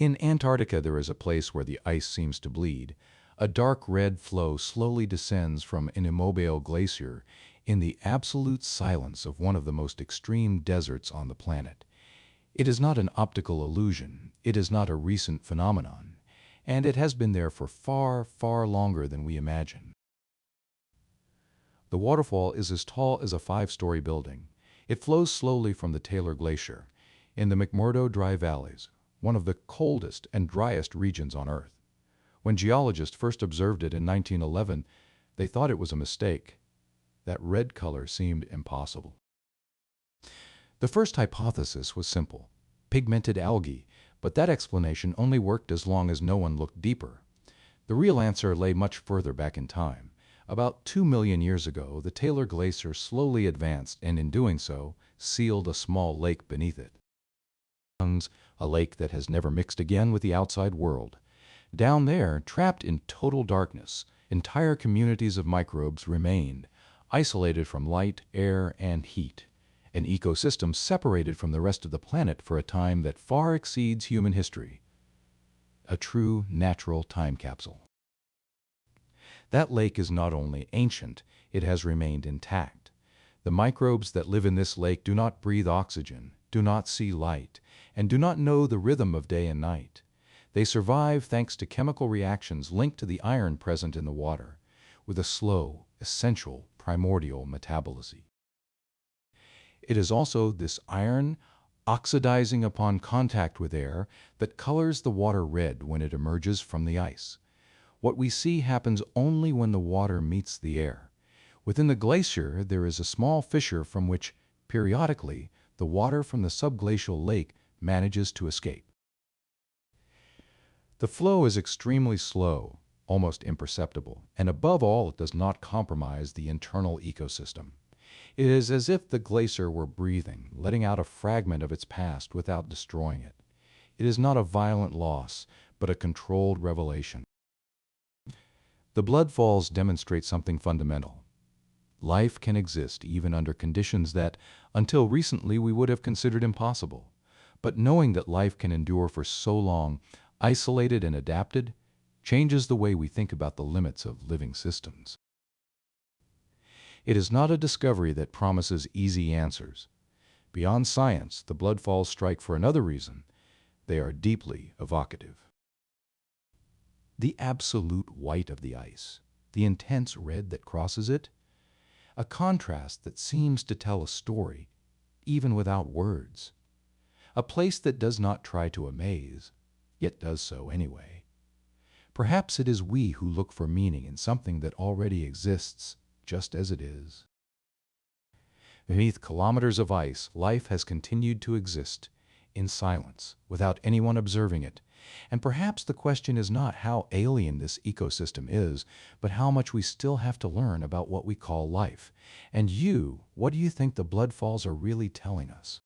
In Antarctica, there is a place where the ice seems to bleed. A dark red flow slowly descends from an immobile glacier in the absolute silence of one of the most extreme deserts on the planet. It is not an optical illusion, it is not a recent phenomenon, and it has been there for far, far longer than we imagine. The waterfall is as tall as a five-story building. It flows slowly from the Taylor Glacier in the McMurdo Dry Valleys, one of the coldest and driest regions on Earth. When geologists first observed it in 1911, they thought it was a mistake. That red color seemed impossible. The first hypothesis was simple: pigmented algae, but that explanation only worked as long as no one looked deeper. The real answer lay much further back in time. About 2 million years ago, the Taylor Glacier slowly advanced and in doing so, sealed a small lake beneath it. A lake that has never mixed again with the outside world. Down there, trapped in total darkness, entire communities of microbes remained, isolated from light, air, and heat. An ecosystem separated from the rest of the planet for a time that far exceeds human history. A true natural time capsule. That lake is not only ancient, it has remained intact. The microbes that live in this lake do not breathe oxygen, do not see light, and do not know the rhythm of day and night. They survive thanks to chemical reactions linked to the iron present in the water, with a slow, essential, primordial metabolism. It is also this iron, oxidizing upon contact with air, that colors the water red when it emerges from the ice. What we see happens only when the water meets the air. Within the glacier, there is a small fissure from which, periodically, the water from the subglacial lake manages to escape. The flow is extremely slow, almost imperceptible, and above all, it does not compromise the internal ecosystem. It is as if the glacier were breathing, letting out a fragment of its past without destroying it. It is not a violent loss, but a controlled revelation. The blood falls demonstrate something fundamental. Life can exist even under conditions that, until recently, we would have considered impossible. But knowing that life can endure for so long, isolated and adapted, changes the way we think about the limits of living systems. It is not a discovery that promises easy answers. Beyond science, the blood falls strike for another reason. They are deeply evocative. The absolute white of the ice, the intense red that crosses it, a contrast that seems to tell a story, even without words. A place that does not try to amaze, yet does so anyway. Perhaps it is we who look for meaning in something that already exists, just as it is. Beneath kilometers of ice, life has continued to exist, in silence, without anyone observing it. And perhaps the question is not how alien this ecosystem is, but how much we still have to learn about what we call life. And you, what do you think the blood falls are really telling us?